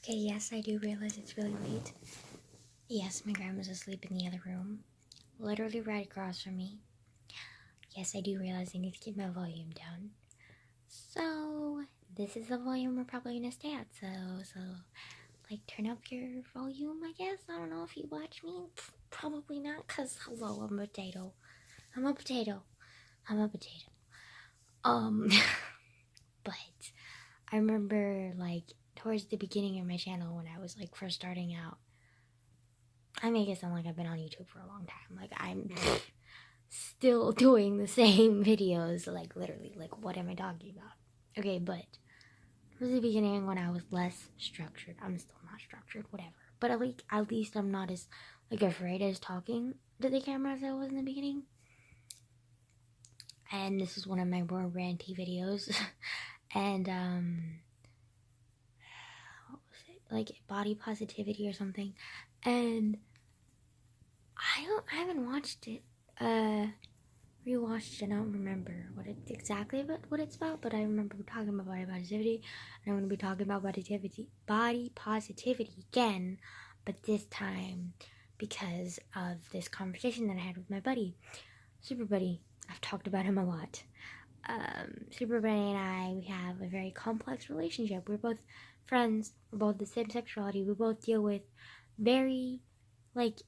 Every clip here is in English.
Okay, yes, I do realize it's really late. Yes, my grandma's asleep in the other room, literally right across from me. Yes, I do realize I need to keep my volume down. So, this is the volume we're probably gonna stay at, so, like, turn up your volume, I guess? I don't know if you watch me. Probably not, because, hello, I'm a potato. I'm a potato. I'm a potato. But I remember, like, towards the beginning of my channel when I was, like, first starting out, I make it sound like I've been on YouTube for a long time. Like, I'm still doing the same videos. Like, literally, like, what am I talking about? Okay, but towards the beginning when I was less structured, I'm still not structured, whatever. But at least I'm not as, like, afraid as talking to the camera as I was in the beginning. And this is one of my more ranty videos. And, what was it? Like, body positivity or something. And I haven't watched it, rewatched it. I don't remember what it's exactly about, what it's about, but I remember talking about body positivity, and I'm going to be talking about body positivity again, but this time because of this conversation that I had with my buddy, Super Buddy. I've talked about him a lot. Super Buddy and I, we have a very complex relationship. We're both friends, we're both the same sexuality, we both deal with very, like,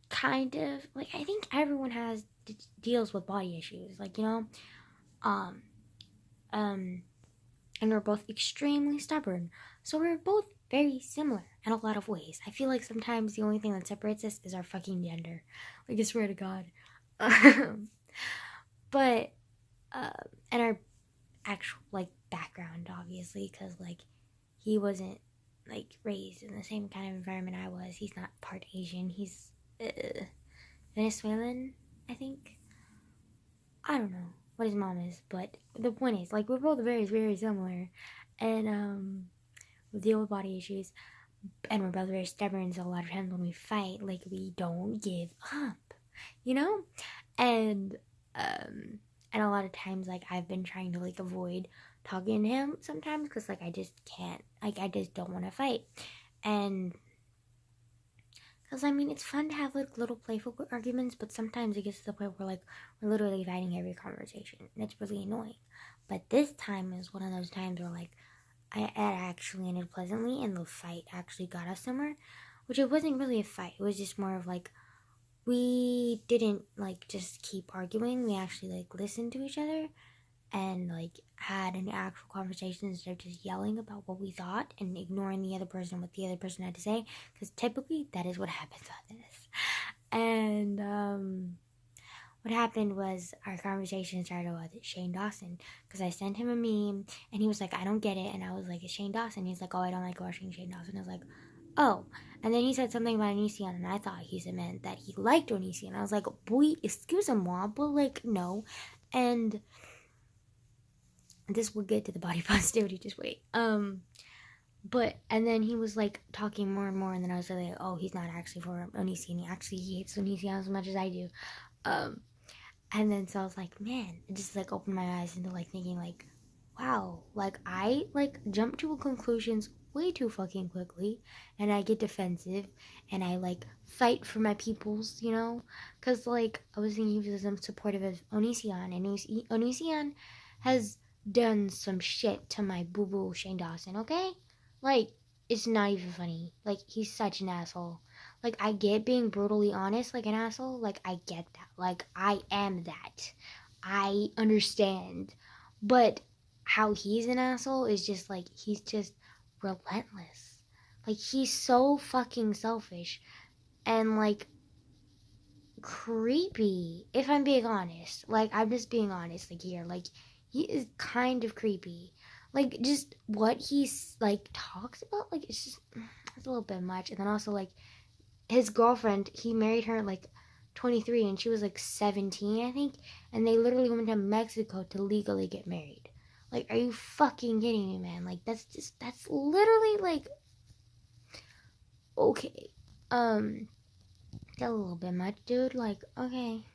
kind of, like, I think everyone deals with body issues, like, you know, and we're both extremely stubborn, so we're both very similar in a lot of ways. I feel like sometimes the only thing that separates us is our fucking gender, like, I swear to God. But and our actual, like, background, obviously, because, like, he wasn't, like, raised in the same kind of environment I was. He's not part Asian, he's Venezuelan, I think. I don't know what his mom is, but the point is, like, we're both very, very similar, and we deal with body issues, and we're both very stubborn, so a lot of times when we fight, like, we don't give up, you know? And a lot of times, like, I've been trying to, like, avoid talking to him sometimes, because, like, I just can't, like, I just don't want to fight, and because, I mean, it's fun to have, like, little playful arguments, but sometimes it gets to the point where, like, we're literally fighting every conversation, and it's really annoying. But this time is one of those times where, like, it actually ended pleasantly, and the fight actually got us somewhere, which it wasn't really a fight. It was just more of, like, we didn't, like, just keep arguing. We actually, like, listened to each other and, like, had an actual conversation instead of just yelling about what we thought and ignoring the other person, what the other person had to say, because typically that is what happens on this. And what happened was our conversation started with Shane Dawson, because I sent him a meme and he was like, I don't get it, and I was like, it's Shane Dawson. He's like, oh, I don't like watching Shane Dawson. I was like, oh. And then he said something about Onision, and I thought he meant that he liked Onision. I was like, boy, excuse-moi, but, like, no. And this will get to the body positivity, just wait. But, and then he was, like, talking more and more, and then I was like, oh, he's not actually for Onision. He hates Onision as much as I do. And then so I was like, man, it just, like, opened my eyes into, like, thinking, like, wow, like, I, like, jump to conclusions way too fucking quickly, and I get defensive, and I, like, fight for my peoples, you know, because, like, I was thinking he was supportive of Onision, and Onision has done some shit to my boo-boo Shane Dawson, okay? Like, it's not even funny. Like, he's such an asshole. Like, I get being brutally honest like an asshole. Like, I get that. Like, I am that. I understand. But how he's an asshole is just, like, he's just relentless. Like, he's so fucking selfish and, like, creepy, if I'm being honest. Like, I'm just being honest, like, here. Like, he is kind of creepy. Like, just what he's, like, talks about, like, it's just, it's a little bit much. And then also, like, his girlfriend, he married her at, like, 23, and she was, like, 17, I think, and they literally went to Mexico to legally get married. Like, are you fucking kidding me, man? Like, that's literally, like, okay. That's a little bit much, dude. Like, okay.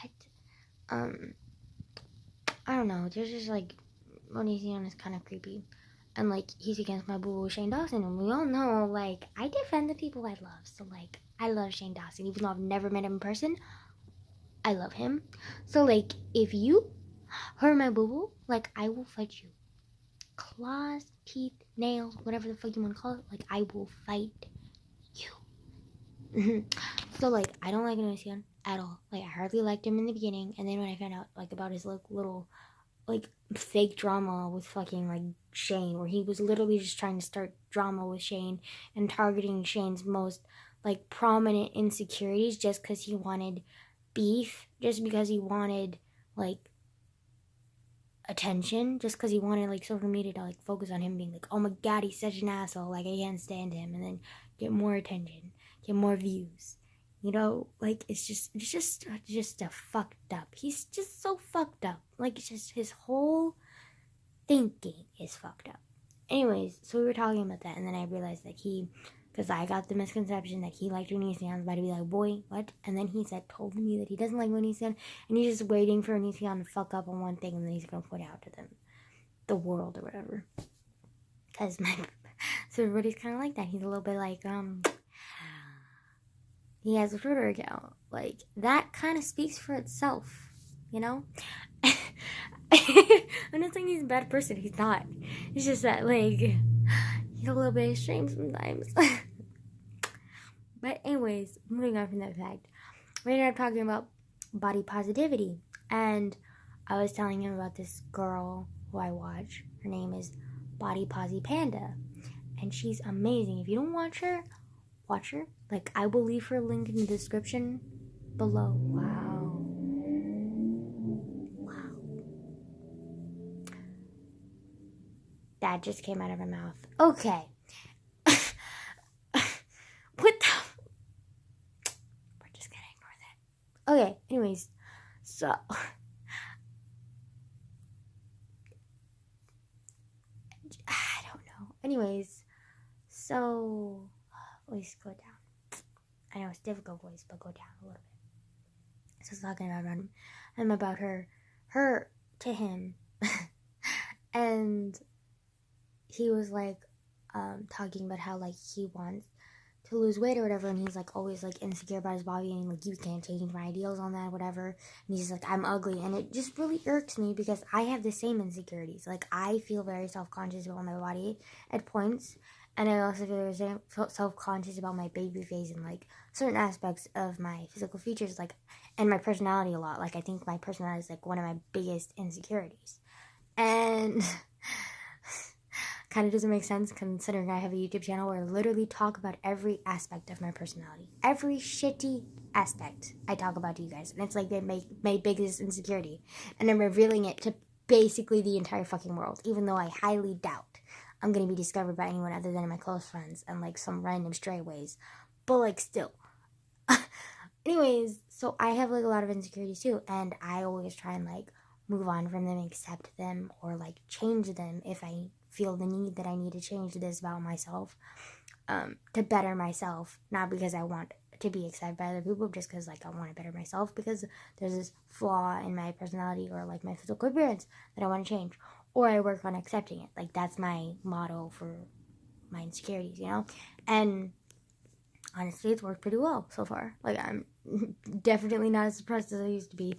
What? I don't know. There's just, like, what he's doing is kind of creepy. And, like, he's against my boo-boo Shane Dawson. And we all know, like, I defend the people I love. So, like, I love Shane Dawson. Even though I've never met him in person, I love him. So, like, if you hurt my boo-boo, like, I will fight you. Claws, teeth, nails, whatever the fuck you want to call it. Like, I will fight you. So, like, I don't like Onision at all. Like, I hardly liked him in the beginning. And then when I found out, like, about his, like, little, like, fake drama with fucking, like, Shane, where he was literally just trying to start drama with Shane and targeting Shane's most, like, prominent insecurities just because he wanted beef, just because he wanted, like, attention, just because he wanted, like, social media to, like, focus on him being like, oh my god, he's such an asshole, like, I can't stand him, and then get more attention, get more views. You know, like, it's just a fucked up. He's just so fucked up. Like, it's just his whole thinking is fucked up. Anyways, so we were talking about that, and then I realized that because I got the misconception that he liked Onision. I was about to be like, boy, what? And then he told me that he doesn't like Onision, and he's just waiting for Onision to fuck up on one thing, and then he's gonna point out to them, the world or whatever. Because so everybody's kind of like that. He's a little bit like, he has a Twitter account. Like, that kind of speaks for itself, you know? I'm not saying he's a bad person. He's not. It's just that, like, he's a little bit extreme sometimes. But anyways, moving on from that fact, we ended up talking about body positivity. And I was telling him about this girl who I watch. Her name is Bodyposipanda. And she's amazing. If you don't watch her, watch her. Like, I will leave her link in the description below. Wow. That just came out of my mouth. Okay. What the? We're just gonna ignore that. Okay, anyways. So. I don't know. Anyways. So. Voice go down. I know it's difficult voice, but go down a little bit. So I was talking about him about her to him. And he was like talking about how like he wants to lose weight or whatever, and he's like always like insecure about his body, and like, you can't change my ideals on that, whatever. And he's like, I'm ugly, and it just really irks me because I have the same insecurities. Like, I feel very self-conscious about my body at points, and I also feel very self-conscious about my baby face and like certain aspects of my physical features, like, and my personality a lot. Like, I think my personality is like one of my biggest insecurities, and kind of doesn't make sense considering I have a YouTube channel where I literally talk about every aspect of my personality. Every shitty aspect I talk about to you guys. And it's like my biggest insecurity. And I'm revealing it to basically the entire fucking world. Even though I highly doubt I'm going to be discovered by anyone other than my close friends and like some random strayways. But like still. Anyways, so I have like a lot of insecurities too. And I always try and like move on from them, accept them, or like change them if I feel the need that I need to change this about myself, to better myself, not because I want to be accepted by other people, just because like I want to better myself because there's this flaw in my personality or like my physical appearance that I want to change, or I work on accepting it. Like, that's my motto for my insecurities, you know? And honestly, it's worked pretty well so far. Like, I'm definitely not as depressed as I used to be.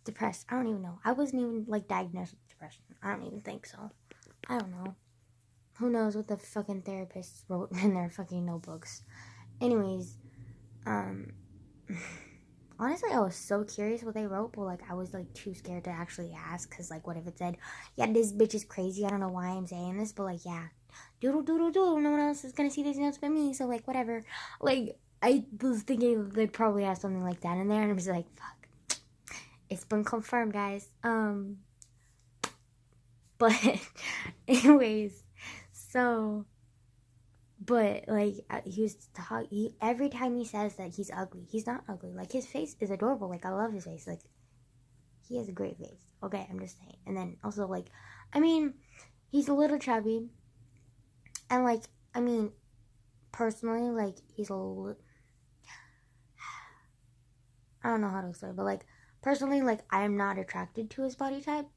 Depressed, I don't even know. I wasn't even like diagnosed with depression. I don't even think so. I don't know. Who knows what the fucking therapists wrote in their fucking notebooks. Anyways, honestly, I was so curious what they wrote, but like I was like too scared to actually ask, because like what if it said, yeah, this bitch is crazy, I don't know why I'm saying this, but like, yeah, doodle doodle doodle, no one else is gonna see these notes but me, so like whatever. Like, I was thinking they'd probably have something like that in there, and I was like, fuck. It's been confirmed, guys. But anyways, so, but like he was every time he says that he's ugly, he's not ugly. Like, his face is adorable. Like, I love his face. Like, he has a great face. Okay, I'm just saying. And then also like, I mean, he's a little chubby, and like, I mean, personally, like, he's a little, I don't know how to explain, but like, personally, like, I am not attracted to his body type,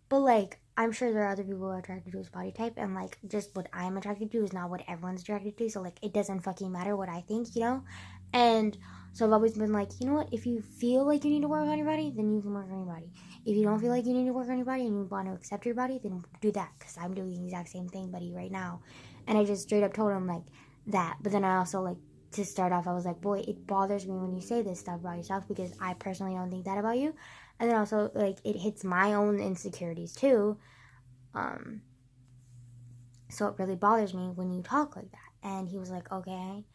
but like, I'm sure there are other people who are attracted to his body type, and like just what I'm attracted to is not what everyone's attracted to. So like it doesn't fucking matter what I think, you know? And so I've always been like, you know what? If you feel like you need to work on your body, then you can work on your body. If you don't feel like you need to work on your body and you want to accept your body, then do that. Because I'm doing the exact same thing, buddy, right now. And I just straight up told him like that. But then I also like, to start off, I was like, boy, it bothers me when you say this stuff about yourself because I personally don't think that about you. And then also, like, it hits my own insecurities too. So it really bothers me when you talk like that. And he was like, okay.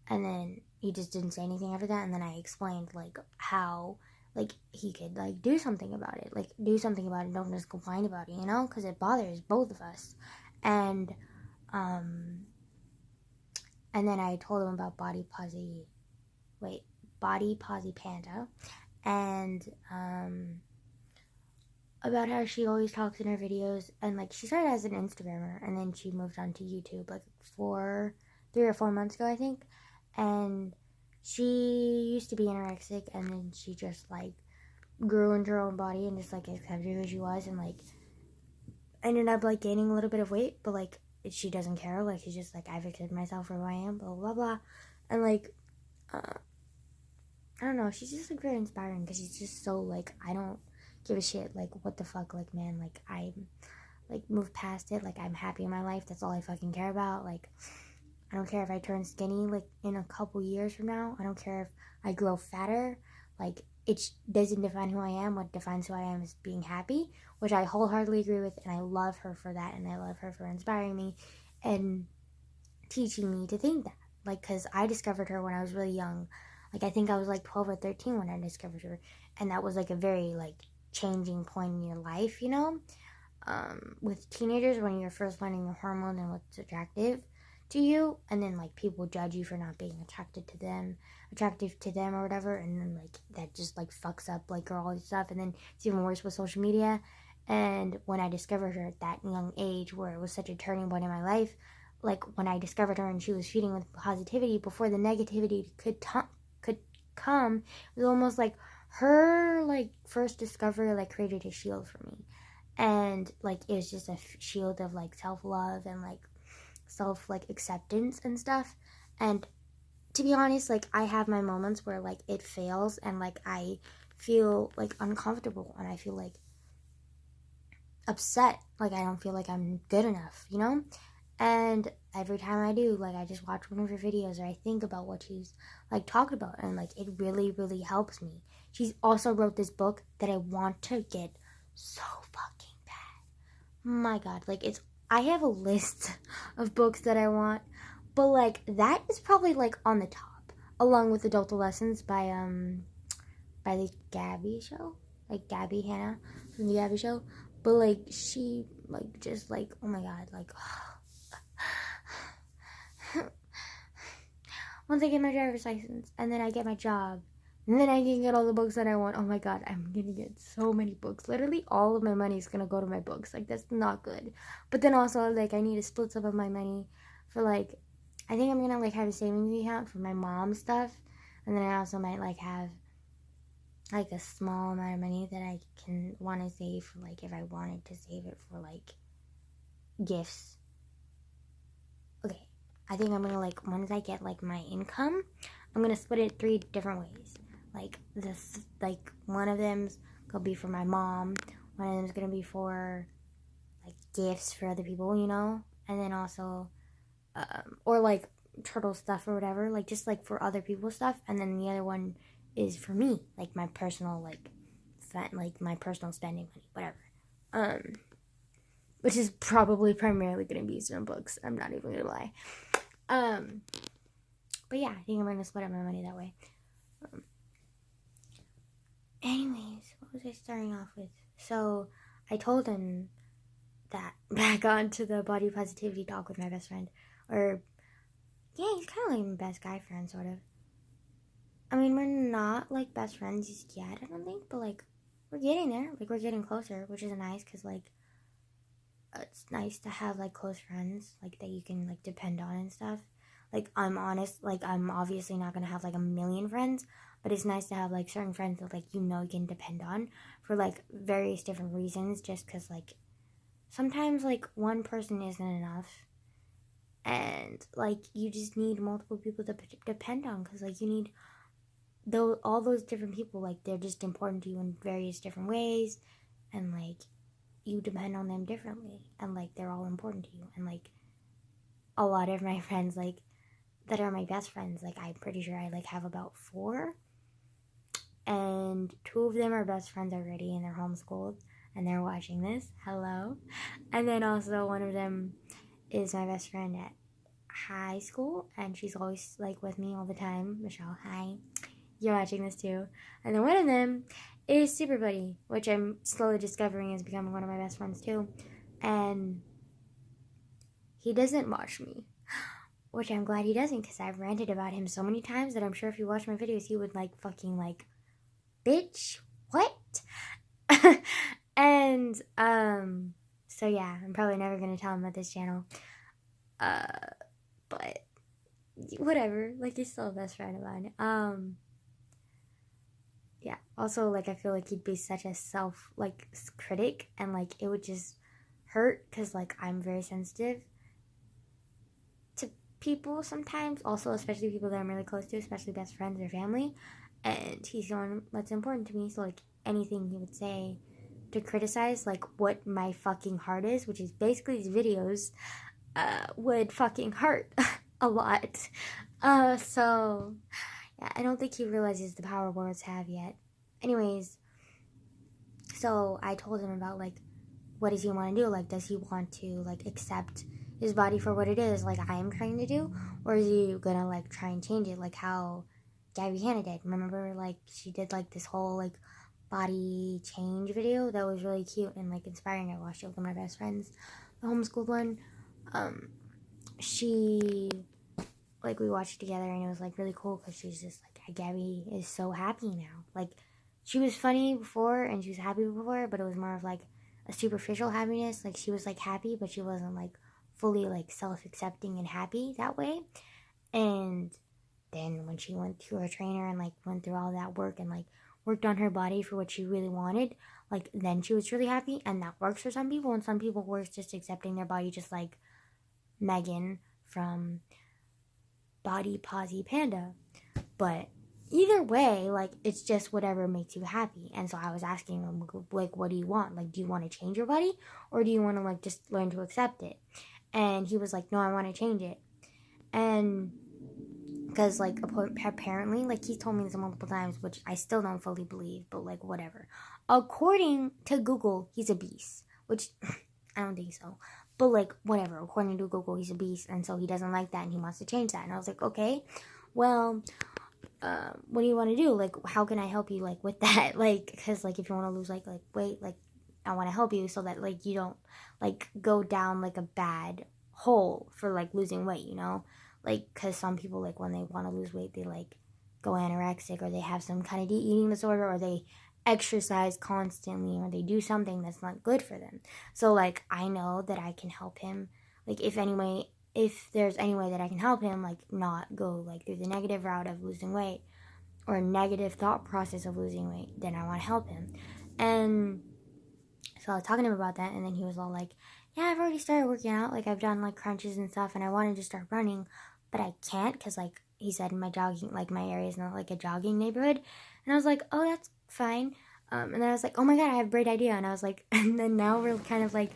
And then he just didn't say anything after that. And then I explained, like, how, like, he could, like, do something about it. Like, do something about it. Don't just complain about it, you know? Because it bothers both of us. And then I told him about Bodyposipanda. And, about how she always talks in her videos, and like she started as an Instagrammer and then she moved on to YouTube like 3 or 4 months ago, I think. And she used to be anorexic, and then she just like grew into her own body and just like accepted who she was, and like ended up like gaining a little bit of weight, but like she doesn't care. Like she's just like, I've accepted myself for who I am, blah blah blah. And like I don't know, she's just like very inspiring because she's just so like, I don't give a shit, like what the fuck, like man, like I'm like moved past it, like I'm happy in my life, that's all I fucking care about. Like I don't care if I turn skinny like in a couple years from now, I don't care if I grow fatter, like it doesn't define who I am. What defines who I am is being happy, which I wholeheartedly agree with, and I love her for that, and I love her for inspiring me and teaching me to think that, like, because I discovered her when I was really young. Like I think I was like 12 or 13 when I discovered her, and that was like a very like changing point in your life, you know? With teenagers, when you're first learning your hormones and what's attractive to you, and then like people judge you for not being attractive to them or whatever, and then like that just like fucks up like all this stuff. And then it's even worse with social media. And when I discovered her at that young age, where it was such a turning point in my life, like when I discovered her and she was feeding with positivity before the negativity could come, it was almost like her like first discovery like created a shield for me. And like it was just a shield of like self-love and like self like acceptance and stuff. And to be honest, like I have my moments where like it fails and like I feel like uncomfortable and I feel like upset, like I don't feel like I'm good enough, you know? And every time I do, like I just watch one of her videos or I think about what she's like talked about, and like it really, really helps me. She's also wrote this book that I want to get so fucking bad. My God, like I have a list of books that I want, but like that is probably like on the top, along with Adult Lessons by the Gabby Show, like Gabby Hanna from the Gabby Show. But like she like just like, oh my God, like once I get my driver's license and then I get my job and then I can get all the books that I want. Oh my God, I'm gonna get so many books. Literally all of my money is gonna go to my books. Like that's not good. But then also like I need to split some of my money for like, I think I'm gonna like have a savings account for my mom's stuff, and then I also might like have like a small amount of money that I can want to save for like if I wanted to save it for like gifts. Okay, I think I'm gonna like, once I get like my income, I'm gonna split it 3 different ways. Like this, like one of them's gonna be for my mom, one of them's gonna be for like gifts for other people, you know, and then also or like turtle stuff or whatever, like just like for other people's stuff. And then the other one is for me, like my personal like my personal spending money, whatever. Which is probably primarily gonna be some books, I'm not even gonna lie. But yeah, I think I'm gonna split up my money that way. Anyways, what was I starting off with? So I told him that, back on to the body positivity talk with my best friend, or yeah, he's kind of like my best guy friend, sort of. I mean, we're not like best friends yet, I don't think, but like we're getting there. Like we're getting closer, which is nice, because like it's nice to have like close friends like that you can like depend on and stuff. Like I'm honest, like I'm obviously not gonna have like a million friends, but it's nice to have like certain friends that like you know you can depend on for like various different reasons, just because like sometimes, like, one person isn't enough. And, like, you just need multiple people to depend on. Because, like, you need all those different people. Like, they're just important to you in various different ways. And, like, you depend on them differently. And, like, they're all important to you. And, like, a lot of my friends, like, that are my best friends, like, I'm pretty sure I, like, have about 4. And 2 of them are best friends already, and they're homeschooled, and they're watching this. Hello. And then also one of them is my best friend at high school, and she's always, like, with me all the time. Michelle, hi. You're watching this too. And then one of them is Super Buddy, which I'm slowly discovering is becoming one of my best friends too. And he doesn't watch me, which I'm glad he doesn't, because I've ranted about him so many times that I'm sure if you watch my videos, he would, like, fucking, like, bitch, what? And, so yeah, I'm probably never gonna tell him about this channel. But, whatever, like, he's still a best friend of mine. Yeah, also, like, I feel like he'd be such a critic, and, like, it would just hurt, because, like, I'm very sensitive to people sometimes, also, especially people that I'm really close to, especially best friends or family, and he's someone that's important to me, so, like, anything he would say to criticize, like, what my fucking heart is, which is basically these videos, would fucking hurt a lot. So, yeah, I don't think he realizes the power words have yet. Anyways, so I told him about, like, what does he want to do? Like, does he want to, like, accept his body for what it is, like I am trying to do? Or is he gonna, like, try and change it, like how Gabby Hanna did? Remember, like, she did, like, this whole, like, body change video that was really cute and, like, inspiring. I watched it with my best friends, the homeschooled one. She, like, we watched it together, and it was, like, really cool, because she's just, like, Gabby is so happy now. Like, she was funny before, and she was happy before, but it was more of, like, a superficial happiness. Like, she was, like, happy, but she wasn't, like, fully, like, self-accepting and happy that way. And then when she went to her trainer and, like, went through all that work and, like, worked on her body for what she really wanted, like, then she was really happy. And that works for some people, and some people works just accepting their body, just like Megan from Bodyposipanda. But either way, like, it's just whatever makes you happy. And so I was asking him, like, what do you want? Like, do you want to change your body, or do you want to, like, just learn to accept it? And he was like, no, I want to change it. And because, like, apparently, like, he's told me this multiple times, which I still don't fully believe, but, like, whatever. According to Google, he's a beast, which I don't think so. But, like, whatever. According to Google, he's a beast, and so he doesn't like that, and he wants to change that. And I was like, okay, well, what do you want to do? Like, how can I help you, like, with that? Like, because, like, if you want to lose, like, weight, like, I want to help you so that, like, you don't, like, go down, like, a bad hole for, like, losing weight, you know? Like, because some people, like, when they want to lose weight, they, like, go anorexic, or they have some kind of eating disorder, or they exercise constantly, or they do something that's not good for them. So, like, I know that I can help him, like, if there's any way that I can help him, like, not go, like, through the negative route of losing weight, or a negative thought process of losing weight, then I want to help him. And so I was talking to him about that, and then he was all like, yeah, I've already started working out, like, I've done, like, crunches and stuff, and I wanted to start running, but I can't, because, like, he said my area is not, like, a jogging neighborhood. And I was like, oh, that's fine. And then I was like, oh my god, I have a great idea. And I was like, and then now we're kind of, like,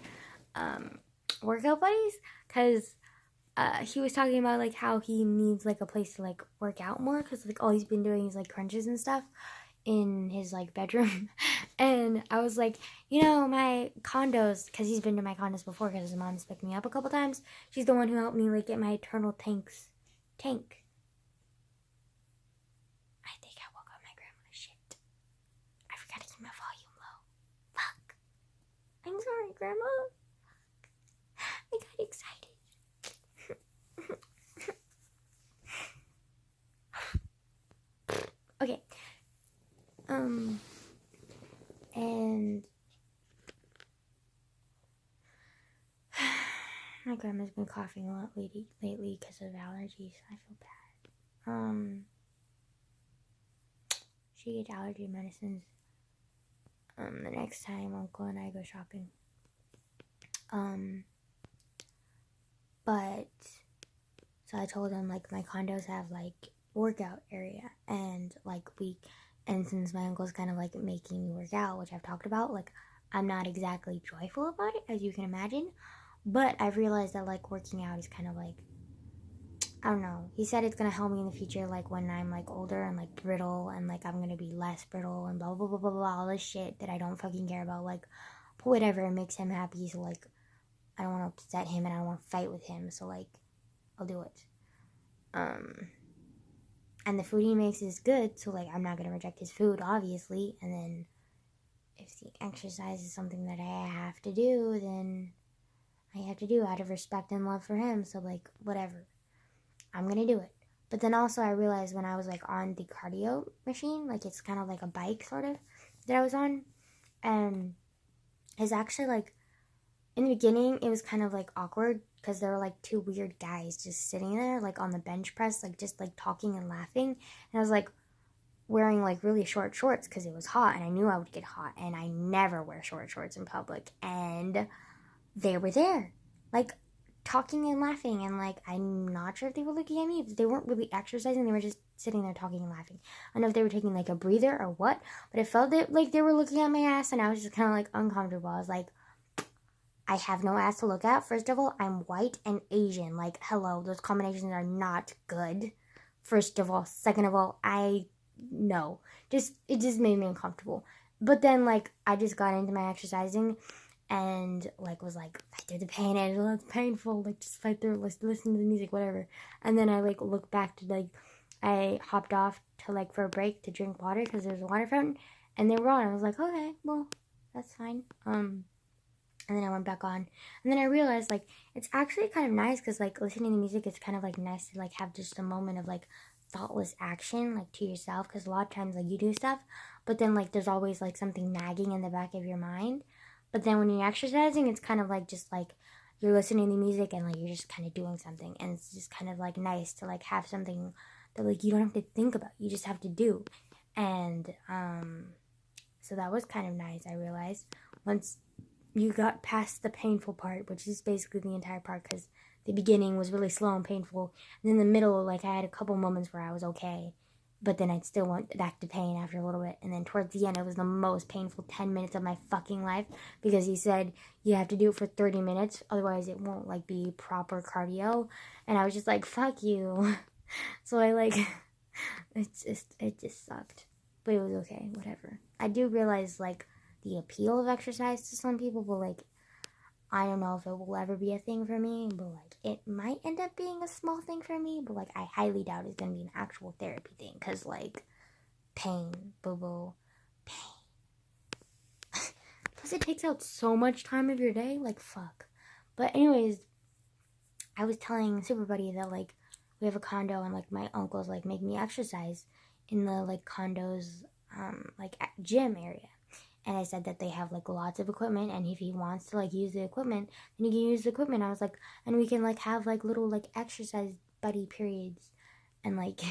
workout buddies, because he was talking about, like, how he needs, like, a place to, like, work out more, because, like, all he's been doing is, like, crunches and stuff in his, like, bedroom. And I was like, you know, my condos, because he's been to my condos before, because his mom's picked me up a couple times. She's the one who helped me, like, get my eternal tank. I think I woke up my grandmother's shit. I forgot to keep my volume low. Fuck. I'm sorry, Grandma. I got excited. Okay. And my grandma's been coughing a lot lately because of allergies. I feel bad. She gets allergy medicines the next time Uncle and I go shopping. But so I told him like my condos have like workout area, and like and since my uncle's kind of like making me work out, which I've talked about, like I'm not exactly joyful about it, as you can imagine. But I've realized that like working out is kind of like, I don't know. He said it's gonna help me in the future, like when I'm like older and like brittle, and like I'm gonna be less brittle and blah blah blah blah blah, all this shit that I don't fucking care about. Like, but whatever, it makes him happy. So like, I don't want to upset him and I don't want to fight with him. So like, I'll do it. And the food he makes is good. So like, I'm not gonna reject his food, obviously. And then if the exercise is something that I have to do, then I have to do out of respect and love for him. So like, whatever. I'm gonna do it. But then also I realized when I was like on the cardio machine, like it's kind of like a bike sort of that I was on, and it's actually like in the beginning it was kind of like awkward because there were like two weird guys just sitting there like on the bench press, like just like talking and laughing, and I was like wearing like really short shorts because it was hot and I knew I would get hot, and I never wear short shorts in public, and they were there like talking and laughing, and like I'm not sure if they were looking at me, but they weren't really exercising, they were just sitting there talking and laughing. I don't know if they were taking like a breather or what, but it felt like they were looking at my ass, and I was just kind of like uncomfortable. I was like, I have no ass to look at. First of all, I'm white and Asian, like hello, those combinations are not good. First of all. Second of all, I no, just it just made me uncomfortable. But then like I just got into my exercising and like was like fight through the pain, and it's painful, like just fight through, like listen to the music, whatever. And then I like looked back to like I hopped off to like for a break to drink water because there's a water fountain, and they were on. I was like, okay, well that's fine. And then I went back on, and then I realized like it's actually kind of nice because like listening to music, it's kind of like nice to like have just a moment of like thoughtless action like to yourself, because a lot of times like you do stuff, but then like there's always like something nagging in the back of your mind. But then when you're exercising, it's kind of like just like you're listening to music and like you're just kind of doing something, and it's just kind of like nice to like have something that like you don't have to think about, you just have to do. And so that was kind of nice. I realized once you got past the painful part, which is basically the entire part, because the beginning was really slow and painful, and in the middle, like I had a couple moments where I was okay, but then I'd still went back to pain after a little bit, and then towards the end, it was the most painful 10 minutes of my fucking life, because he said you have to do it for 30 minutes, otherwise it won't like be proper cardio, and I was just like, fuck you. So I like, it just sucked, but it was okay, whatever. I do realize like the appeal of exercise to some people, but like I don't know if it will ever be a thing for me, but like it might end up being a small thing for me, but like I highly doubt it's gonna be an actual therapy thing, because like pain, boo-boo, pain. Plus it takes out so much time of your day, like fuck. But anyways, I was telling Super Buddy that like we have a condo, and like my uncle's like making me exercise in the like condo's like gym area. And I said that they have like lots of equipment, and if he wants to like use the equipment, then he can use the equipment. I was like, and we can like have like little like exercise buddy periods, and like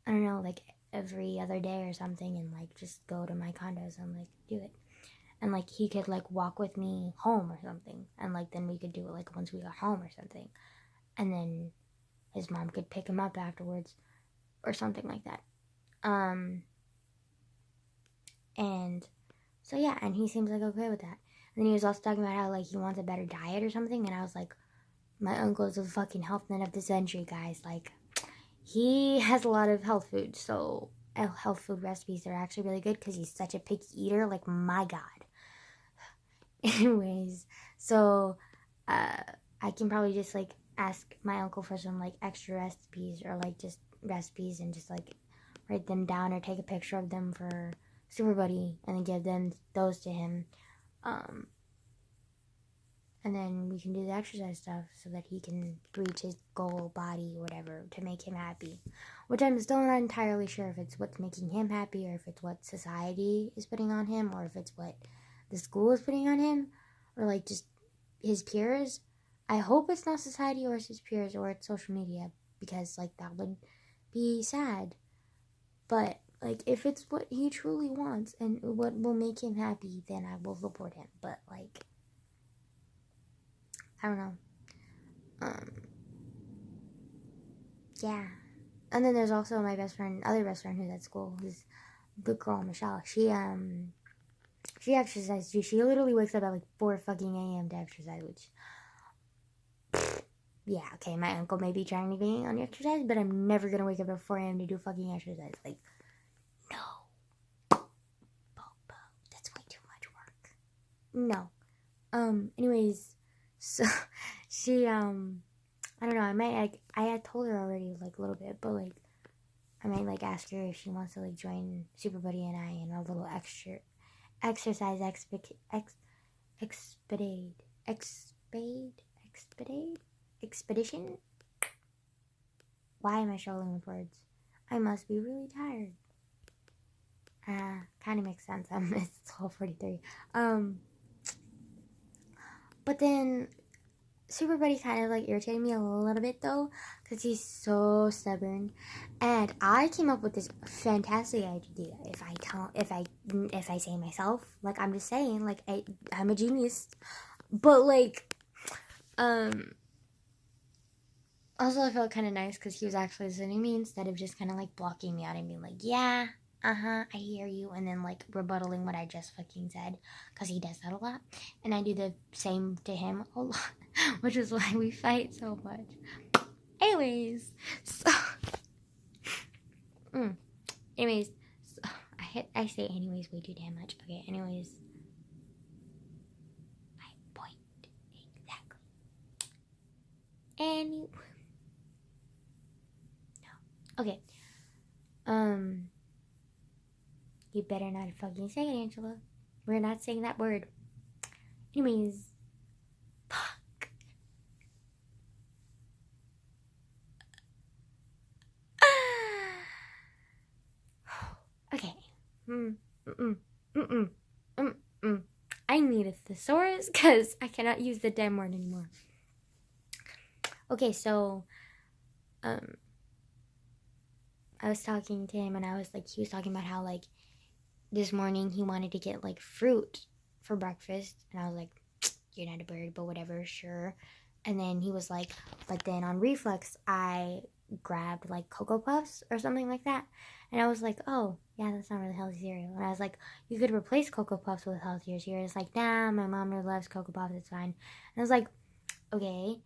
I don't know, like every other day or something, and like just go to my condos and like do it. And like he could like walk with me home or something, and like then we could do it like once we got home or something, and then his mom could pick him up afterwards or something like that. And so yeah, and he seems like okay with that. And then he was also talking about how like he wants a better diet or something, and I was like, my uncle is the fucking health nut of the century, guys. Like, he has a lot of health food, so health food recipes are actually really good because he's such a picky eater. Like, my god. Anyways, so I can probably just like ask my uncle for some like extra recipes, or like just recipes, and just like write them down or take a picture of them for Super Buddy, and then give them those to him, and then we can do the exercise stuff so that he can reach his goal body or whatever to make him happy, which I'm still not entirely sure if it's what's making him happy, or if it's what society is putting on him, or if it's what the school is putting on him, or like just his peers. I hope it's not society or his peers or it's social media, because like that would be sad. But like if it's what he truly wants and what will make him happy, then I will support him. But like I don't know. Yeah. And then there's also my other best friend who's at school, who's the girl, Michelle. She exercises too. She literally wakes up at like 4 fucking a.m. to exercise, which, yeah, okay, my uncle may be trying to get me on exercise, but I'm never gonna wake up at 4 a.m. to do fucking exercise. Like, no. That's way too much work. No. Anyways, so she, I don't know, I had told her already, like, a little bit, but, like, I might, like, ask her if she wants to, like, join Super Buddy and I in a little exercise expedition. Why am I struggling with words? I must be really tired. Kind of makes sense. It's 12:43. But then Super Buddy kind of like irritated me a little bit though, because he's so stubborn. And I came up with this fantastic idea. If I say myself, like, I'm just saying, like, I'm a genius. But like, also I felt kind of nice because he was actually listening to me instead of just kind of like blocking me out and being like, yeah, I hear you, and then like rebuttaling what I just fucking said, because he does that a lot, and I do the same to him a lot, which is why we fight so much. Anyways, so I say anyways way too damn much. Okay, anyways, my point exactly. No. Okay. You better not fucking say it, Angela. We're not saying that word. Anyways, fuck. Okay. I need a thesaurus because I cannot use the damn word anymore. Okay, so, I was talking to him and he was talking about how, like, this morning he wanted to get, like, fruit for breakfast. And I was like, you're not a bird, but whatever, sure. And then he was like, but then on reflex, I grabbed, like, Cocoa Puffs or something like that. And I was like, oh, yeah, that's not really healthy cereal. And I was like, you could replace Cocoa Puffs with healthier cereal. It's like, nah, my mom loves Cocoa Puffs, it's fine. And I was like, okay,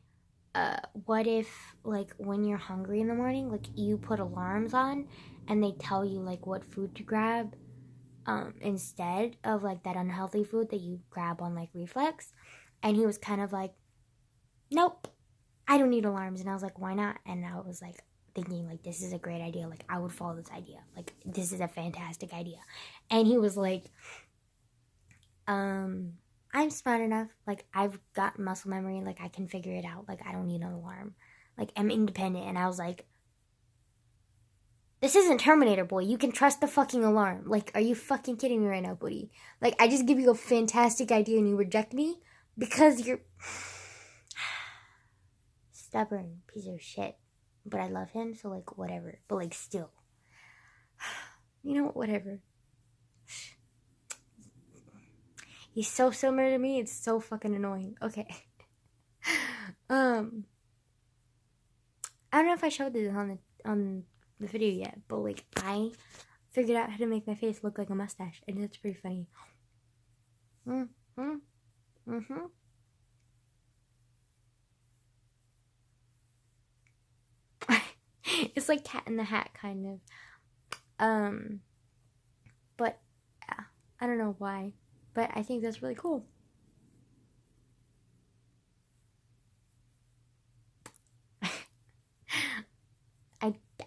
what if, like, when you're hungry in the morning, like, you put alarms on and they tell you, like, what food to grab, instead of, like, that unhealthy food that you grab on, like, reflex? And he was kind of like, nope, I don't need alarms. And I was like, why not? And I was like thinking, like, this is a great idea. Like, I would follow this idea. Like, this is a fantastic idea. And he was like, I'm smart enough. Like, I've got muscle memory. Like, I can figure it out. Like, I don't need an alarm. Like, I'm independent. And I was like, this isn't Terminator, boy. You can trust the fucking alarm. Like, are you fucking kidding me right now, buddy? Like, I just give you a fantastic idea and you reject me because you're stubborn piece of shit. But I love him, so, like, whatever. But, like, still. You know, whatever. He's so similar to me, it's so fucking annoying. Okay. I don't know if I showed this on the video yet, but, like, I figured out how to make my face look like a mustache, and it's pretty funny. It's like Cat in the Hat, kind of. But, yeah, I don't know why, but I think that's really cool.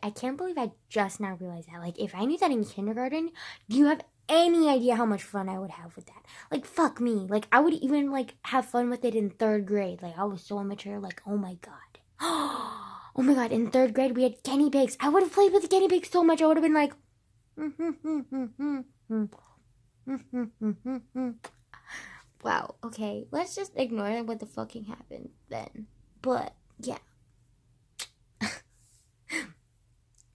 I can't believe I just now realized that. Like, if I knew that in kindergarten, do you have any idea how much fun I would have with that? Like, fuck me. Like, I would even, like, have fun with it in 3rd grade. Like, I was so immature. Like, oh my god. Oh my god, in 3rd grade, we had guinea pigs. I would have played with the guinea pigs so much. I would have been like, wow, okay. Let's just ignore what the fucking happened then. But, yeah.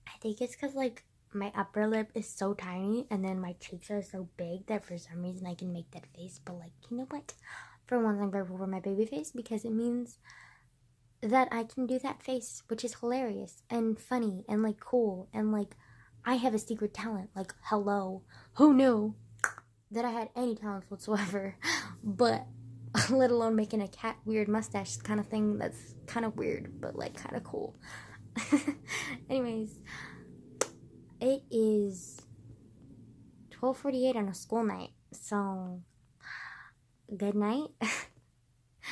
I think it's because, like, my upper lip is so tiny and then my cheeks are so big that for some reason I can make that face. But, like, you know what? For once, I'm grateful for my baby face because it means that I can do that face, which is hilarious and funny and like cool and like I have a secret talent. Like, hello, who knew that I had any talents whatsoever? But let alone making a cat weird mustache kind of thing that's kind of weird but like kind of cool. Anyways, it is 12:48 on a school night, so good night.